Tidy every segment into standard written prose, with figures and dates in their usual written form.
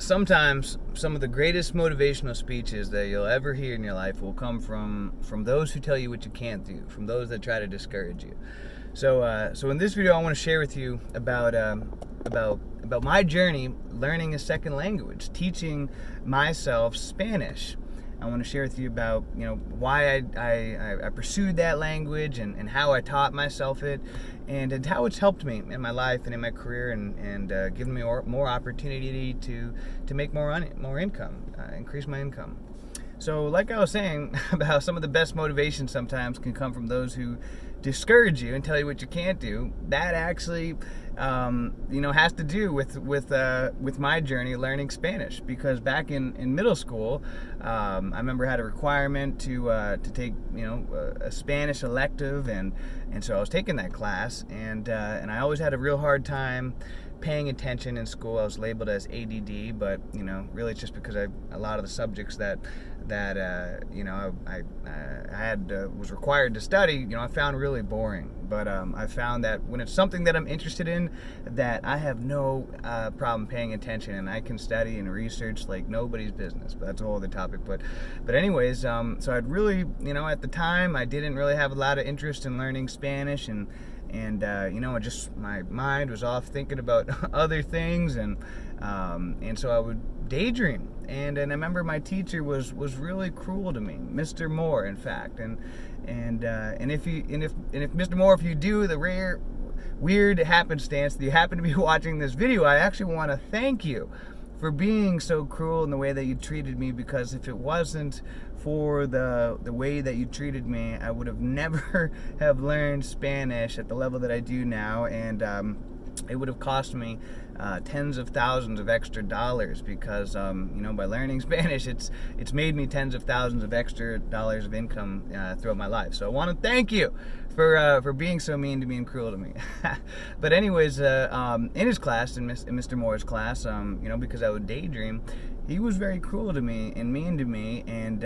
Sometimes some of the greatest motivational speeches that you'll ever hear in your life will come from those who tell you what you can't do, from those that try to discourage you. So in this video, I want to share with you about my journey learning a second language, teaching myself Spanish. I want to share with you about why I pursued that language and how I taught myself it, and how it's helped me in my life and in my career, and given me more opportunity to make more income, increase my income. So like I was saying about some of the best motivation sometimes can come from those who discourage you and tell you what you can't do. That actually has to do with my journey learning Spanish, because back in middle school, I remember I had a requirement to take a Spanish elective, and so I was taking that class, and I always had a real hard time paying attention in school. I was labeled as ADD, but really it's just because a lot of the subjects that I was required to study, I found really boring. But I found that when it's something that I'm interested in, that I have no problem paying attention, and I can study and research like nobody's business. But that's a whole other topic. But anyways, so I'd really, at the time, I didn't really have a lot of interest in learning Spanish, and just my mind was off thinking about other things, and so I would daydream. And I remember my teacher was really cruel to me, Mr. Moore, in fact. And if Mr. Moore, if you do the rare weird happenstance that you happen to be watching this video, I actually want to thank you for being so cruel in the way that you treated me, because if it wasn't for the way that you treated me, I would have never have learned Spanish at the level that I do now, and it would have cost me tens of thousands of extra dollars, because by learning Spanish, it's made me tens of thousands of extra dollars of income throughout my life. So I want to thank you for being so mean to me and cruel to me. But anyways, in his class, in Mr. Moore's class, because I would daydream, he was very cruel to me and mean to me, and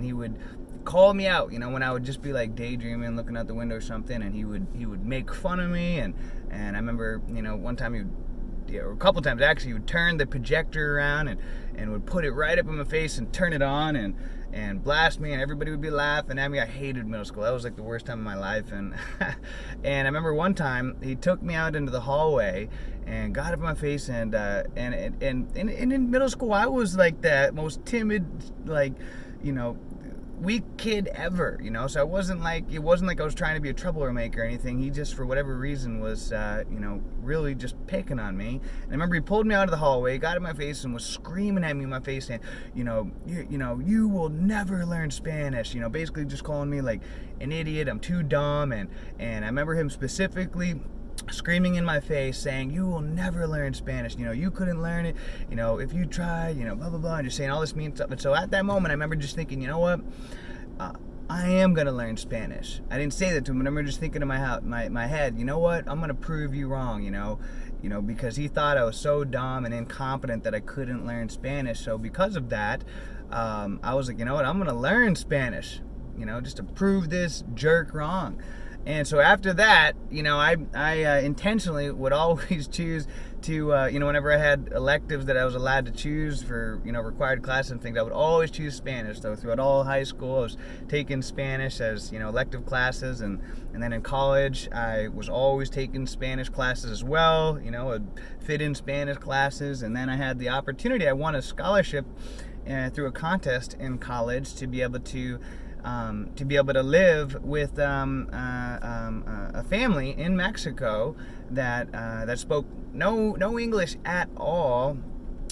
he would call me out, when I would just be like daydreaming, looking out the window or something, and he would make fun of me, and I remember, one time or a couple times actually, he would turn the projector around and would put it right up in my face and turn it on and blast me, and everybody would be laughing at me. I hated middle school. That was like the worst time of my life, and and I remember one time he took me out into the hallway and got up in my face, and in middle school I was like the most timid, weak kid ever, so it wasn't like I was trying to be a troublemaker or anything. He just, for whatever reason, was really just picking on me. And I remember he pulled me out of the hallway, got in my face, and was screaming at me in my face, saying, you will never learn Spanish, basically just calling me like an idiot, I'm too dumb, and I remember him specifically screaming in my face, saying, you will never learn Spanish, you couldn't learn it, if you tried, blah, blah, blah, and just saying all this mean stuff. And so at that moment, I remember just thinking, you know what, I am going to learn Spanish. I didn't say that to him, but I remember just thinking in my head, you know what, I'm going to prove you wrong, because he thought I was so dumb and incompetent that I couldn't learn Spanish. So because of that, I was like, you know what, I'm going to learn Spanish, just to prove this jerk wrong. And so after that, I intentionally would always choose to, whenever I had electives that I was allowed to choose for, required classes and things, I would always choose Spanish. So throughout all high school, I was taking Spanish as, elective classes. And then in college, I was always taking Spanish classes as well, I'd fit in Spanish classes. And then I had the opportunity, I won a scholarship through a contest in college to be able to live with a family in Mexico that spoke no English at all,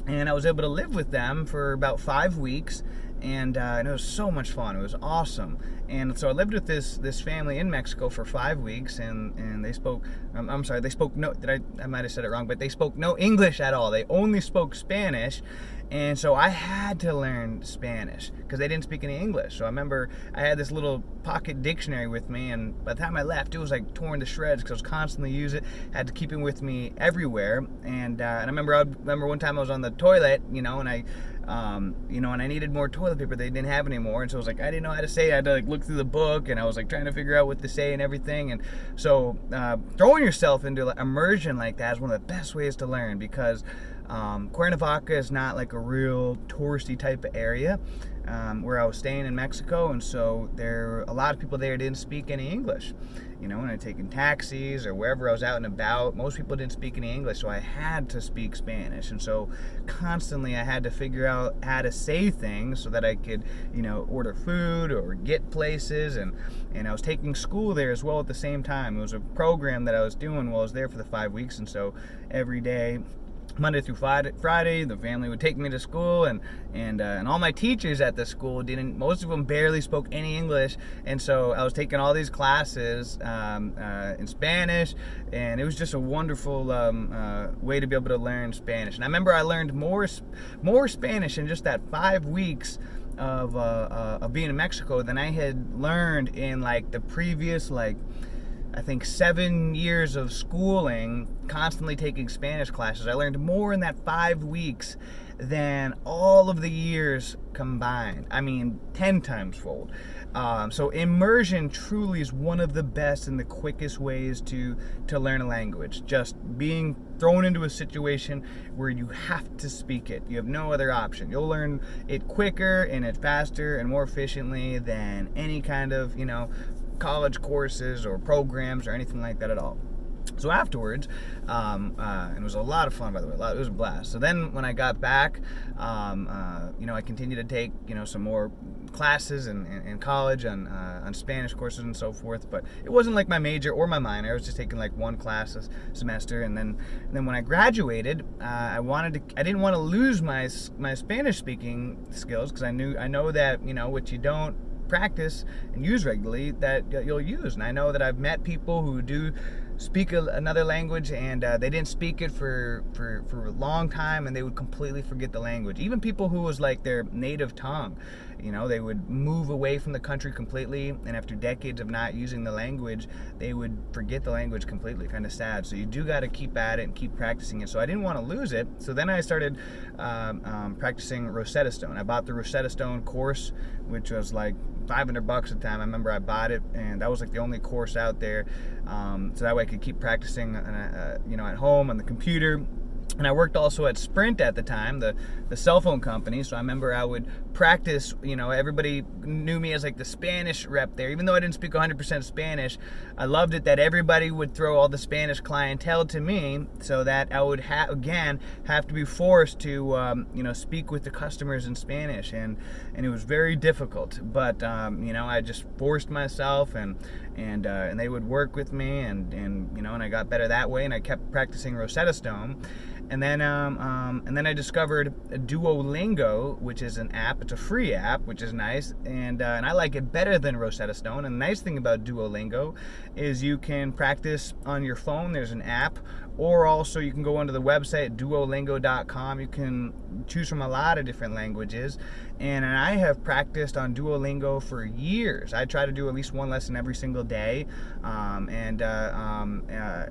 and I was able to live with them for about 5 weeks, and it was so much fun. It was awesome. And so I lived with this family in Mexico for 5 weeks, and they spoke, they spoke no, I might have said it wrong, but they spoke no English at all. They only spoke Spanish. And so I had to learn Spanish because they didn't speak any English. So I remember I had this little pocket dictionary with me, and by the time I left, it was like torn to shreds because I was constantly using it. Had to keep it with me everywhere. And I remember one time I was on the toilet, and I and I needed more toilet paper. They didn't have any more, and so I was like, I didn't know how to say it. I had to look through the book, and I was trying to figure out what to say and everything. And so throwing yourself into immersion like that is one of the best ways to learn, because Cuernavaca is not like a real touristy type of area where I was staying in Mexico, and so a lot of people there didn't speak any English. You know, when I taken taxis or wherever I was out and about, most people didn't speak any English, so I had to speak Spanish. And so constantly I had to figure out how to say things so that I could, you know, order food or get places. And I was taking school there as well at the same time. It was a program that I was doing while I was there for the 5 weeks, and so every day, Monday through Friday, the family would take me to school, and all my teachers at the school most of them barely spoke any English, and so I was taking all these classes in Spanish, and it was just a wonderful way to be able to learn Spanish. And I remember I learned more Spanish in just that 5 weeks of being in Mexico than I had learned in like the previous I think 7 years of schooling, constantly taking Spanish classes. I learned more in that 5 weeks than all of the years combined. I mean, 10 times fold. So immersion truly is one of the best and the quickest ways to learn a language. Just being thrown into a situation where you have to speak it. You have no other option. You'll learn it quicker and it faster and more efficiently than any kind of, you know, college courses or programs or anything like that at all. So afterwards, and it was a lot of fun, by the way. It was a blast. So then when I got back, you know, I continued to take, you know, some more classes in college on Spanish courses and so forth. But it wasn't like my major or my minor. I was just taking like one class a semester. And then when I graduated, I didn't want to lose my Spanish speaking skills, because I know that, you know, what you don't practice and use regularly, that you'll use. And I know that I've met people who do speak another language, and they didn't speak it for a long time, and they would completely forget the language. Even people who was like their native tongue, you know, they would move away from the country completely, and after decades of not using the language, they would forget the language completely. Kind of sad. So you do got to keep at it and keep practicing it. So I didn't want to lose it. So then I started practicing Rosetta Stone. I bought the Rosetta Stone course, which was like $500 at the time. I remember I bought it, and that was like the only course out there, so that way I could keep practicing, you know, at home on the computer. And I worked also at Sprint at the time, the cell phone company. So I remember I would practice, you know, everybody knew me as like the Spanish rep there. Even though I didn't speak 100% Spanish, I loved it that everybody would throw all the Spanish clientele to me, so that I would have to be forced to, you know, speak with the customers in Spanish. And it was very difficult. But, you know, I just forced myself, and they would work with me, and you know, and I got better that way, and I kept practicing Rosetta Stone. And then I discovered Duolingo, which is an app. It's a free app, which is nice, and I like it better than Rosetta Stone. And the nice thing about Duolingo is you can practice on your phone. There's an app, or also you can go onto the website duolingo.com. You can choose from a lot of different languages, and I have practiced on Duolingo for years. I try to do at least one lesson every single day, and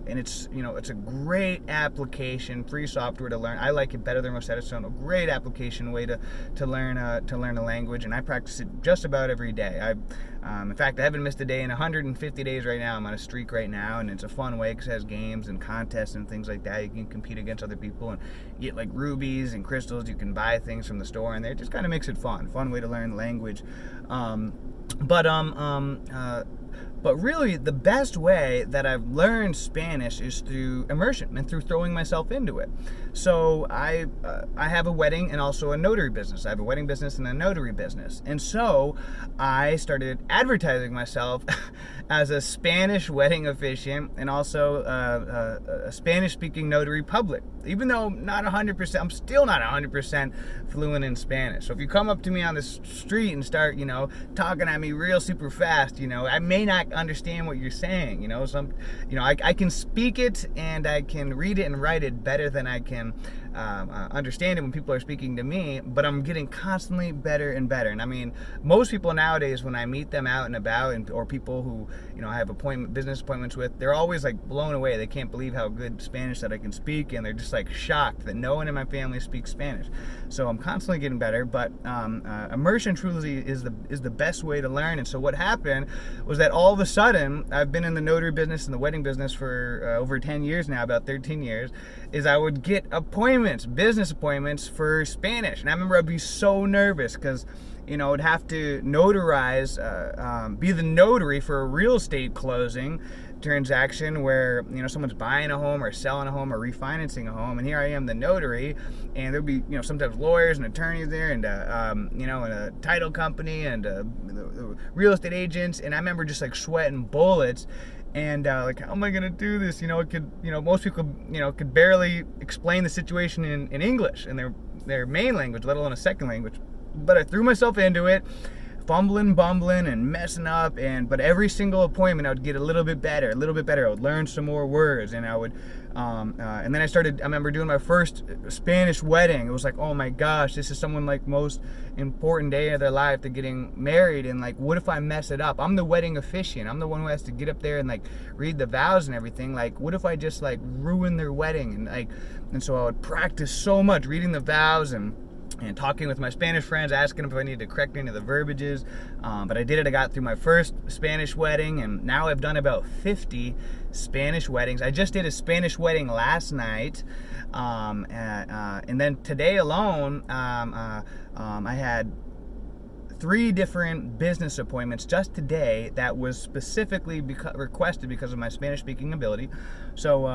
it's, you know, it's a great application, free software to learn. I like it better than Rosetta Stone. A great application, way to learn a language, and I practice it just about every day. In fact, I haven't missed a day in 150 days right now. I'm on a streak right now, and it's a fun way because it has games and contests and things like that. You can compete against other people and get like rubies and crystals. You can buy things from the store, and it just kind of makes it fun way to learn language. But really, the best way that I've learned Spanish is through immersion and through throwing myself into it. So I have a wedding and also a notary business. I have a wedding business and a notary business. And so I started advertising myself as a Spanish wedding officiant and also a Spanish-speaking notary public. Even though not 100%, I'm still not 100% fluent in Spanish. So if you come up to me on the street and start, you know, talking at me real super fast, you know, I may not understand what you're saying. You know, I can speak it and I can read it and write it better than I can understand it when people are speaking to me, but I'm getting constantly better and better. And I mean, most people nowadays, when I meet them out and about, or people who, you know, I have business appointments with, they're always like blown away. They can't believe how good Spanish that I can speak, and they're just like shocked that no one in my family speaks Spanish. So I'm constantly getting better, but immersion truly is the best way to learn. And so what happened was that all of a sudden, I've been in the notary business and the wedding business for over 10 years now, about 13 years, is I would get appointments business appointments for Spanish. And I remember I'd be so nervous because, I'd have to notarize, be the notary for a real estate closing transaction where, someone's buying a home or selling a home or refinancing a home. And here I am, the notary, and there'd be, sometimes lawyers and attorneys there and, and a title company and the real estate agents. And I remember just like sweating bullets. And like, how am I gonna do this? Most people, could barely explain the situation in English in their main language, let alone a second language. But I threw myself into it, fumbling, bumbling, and messing up. But every single appointment, I would get a little bit better. I would learn some more words, and I would. And then I remember doing my first Spanish wedding. It was like, oh my gosh, this is someone like most important day of their life. They're getting married, and like, what if I mess it up? I'm the wedding officiant. I'm the one who has to get up there and like read the vows and everything. Like, what if I just like ruin their wedding? And so I would practice so much reading the vows and talking with my Spanish friends, asking them if I needed to correct any of the verbiages. But I did it. I got through my first Spanish wedding, and now I've done about 50 Spanish weddings. I just did a Spanish wedding last night, and then today alone, I had 3 different business appointments just today that was specifically requested because of my Spanish speaking ability. So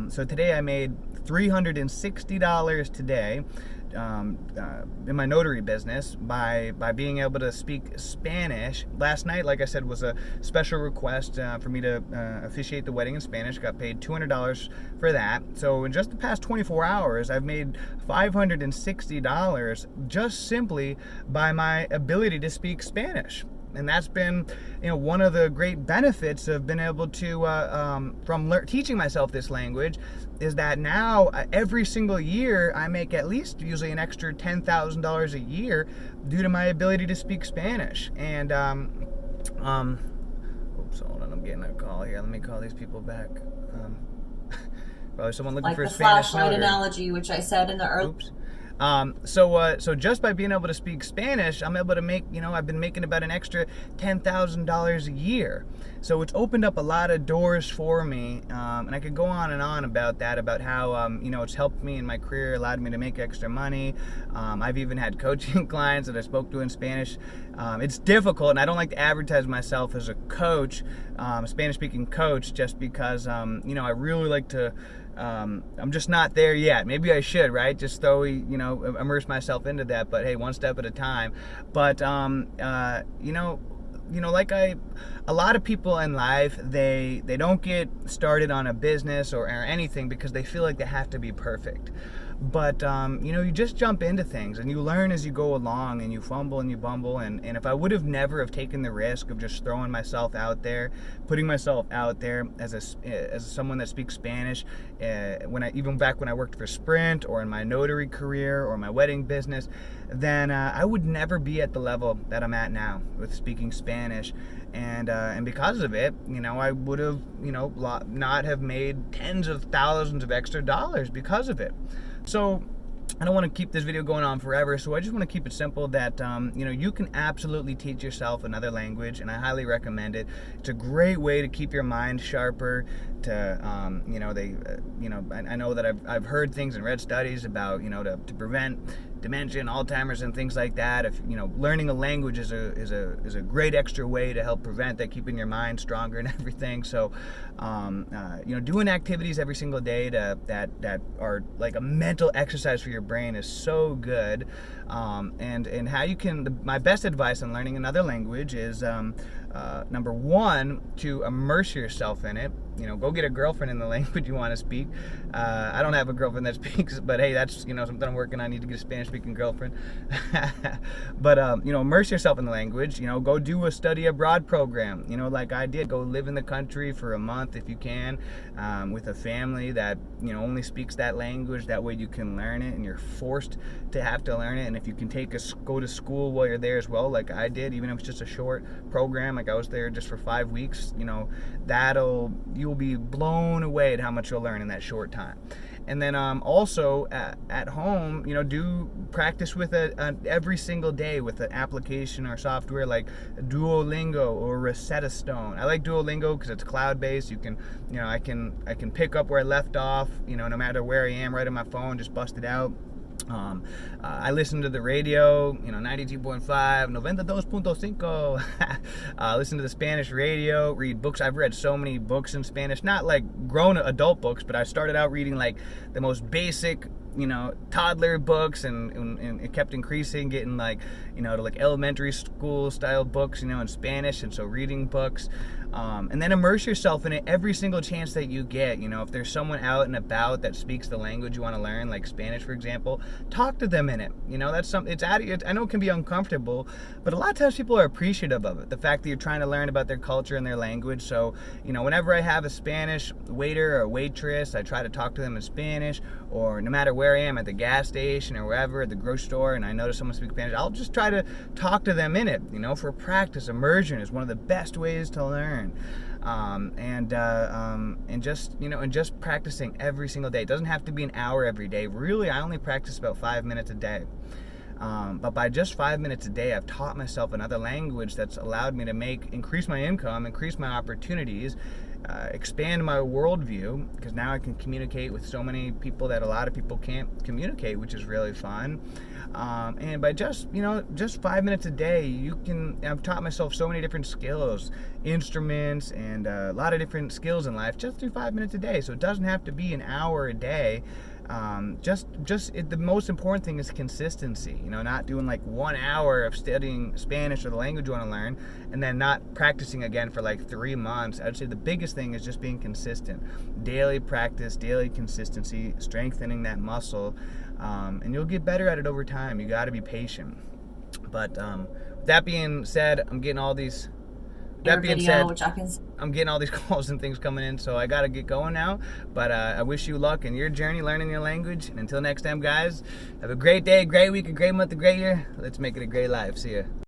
today I made $360 today in my notary business by being able to speak Spanish. Last night, like I said, was a special request for me to officiate the wedding in Spanish. Got paid $200 for that. So in just the past 24 hours, I've made $560 just simply by my ability to speak Spanish. And that's been, one of the great benefits of being able to, teaching myself this language, is that now every single year I make at least usually an extra $10,000 a year due to my ability to speak Spanish. And, oops, hold on, I'm getting a call here. Let me call these people back. Probably someone looking for a Spanish notary. Like the flashlight analogy, which I said in the early. Oops. So just by being able to speak Spanish, I'm able to make, I've been making about an extra $10,000 a year. So it's opened up a lot of doors for me, and I could go on and on about that, about how, it's helped me in my career, allowed me to make extra money. I've even had coaching clients that I spoke to in Spanish. It's difficult, and I don't like to advertise myself as a coach, a Spanish-speaking coach, just because, I really like to. I'm just not there yet. Maybe I should, right? Just thoroughly, immerse myself into that. But hey, one step at a time. But a lot of people in life, they don't get started on a business or anything because they feel like they have to be perfect. But, you just jump into things and you learn as you go along and you fumble and you bumble. And if I would have never have taken the risk of just throwing myself out there, putting myself out there as someone that speaks Spanish, even back when I worked for Sprint or in my notary career or my wedding business, then I would never be at the level that I'm at now with speaking Spanish. And because of it, I would have, not have made tens of thousands of extra dollars because of it. So I don't want to keep this video going on forever, so I just want to keep it simple that, you can absolutely teach yourself another language, and I highly recommend it. It's a great way to keep your mind sharper, I know that I've heard things and read studies about, to prevent dementia and Alzheimer's and things like that. If learning a language is a great extra way to help prevent that, keeping your mind stronger and everything. So doing activities every single day that are like a mental exercise for your brain is so good. And how you can, my best advice on learning another language is number one, to immerse yourself in it. Go get a girlfriend in the language you want to speak. I don't have a girlfriend that speaks, but hey, that's something I'm working on. I need to get a Spanish-speaking girlfriend. But immerse yourself in the language. Go do a study abroad program. Like I did. Go live in the country for a month if you can, with a family that only speaks that language. That way you can learn it, and you're forced to have to learn it. And if you can go to school while you're there as well, like I did, even if it's just a short program, like I was there just for 5 weeks, you'll be blown away at how much you'll learn in that short time. And then also at home, do practice with every single day with an application or software like Duolingo or Rosetta Stone. I like Duolingo because it's cloud-based. You can, I can pick up where I left off, no matter where I am, right on my phone, just bust it out. I listen to the radio, 92.5, 92.5. Listen to the Spanish radio, read books. I've read so many books in Spanish, not like grown adult books, but I started out reading like the most basic, toddler books, and it kept increasing, getting like, to like elementary school style books, in Spanish, and so reading books. And then immerse yourself in it every single chance that you get. If there's someone out and about that speaks the language you want to learn, like Spanish, for example, talk to them in it. That's something. I know it can be uncomfortable, but a lot of times people are appreciative of it. The fact that you're trying to learn about their culture and their language. So, whenever I have a Spanish waiter or waitress, I try to talk to them in Spanish. Or no matter where I am, at the gas station or wherever, at the grocery store, and I notice someone speaks Spanish, I'll just try to talk to them in it. For practice. Immersion is one of the best ways to learn. And just practicing every single day. It doesn't have to be an hour every day. Really, I only practice about 5 minutes a day. But by just 5 minutes a day, I've taught myself another language that's allowed me to increase my income, increase my opportunities, expand my worldview, because now I can communicate with so many people that a lot of people can't communicate, which is really fun. And by just 5 minutes a day, I've taught myself so many different skills, instruments, and a lot of different skills in life just through 5 minutes a day. So it doesn't have to be an hour a day. The most important thing is consistency. Not doing like 1 hour of studying Spanish or the language you want to learn and then not practicing again for like 3 months. I'd say the biggest thing is just being consistent. Daily practice, daily consistency, strengthening that muscle, and you'll get better at it over time. You got to be patient. But with that being said, I'm getting all these. That being said, I'm getting all these calls and things coming in, so I gotta get going now. But I wish you luck in your journey learning your language. And until next time, guys, have a great day, great week, a great month, a great year. Let's make it a great life. See ya.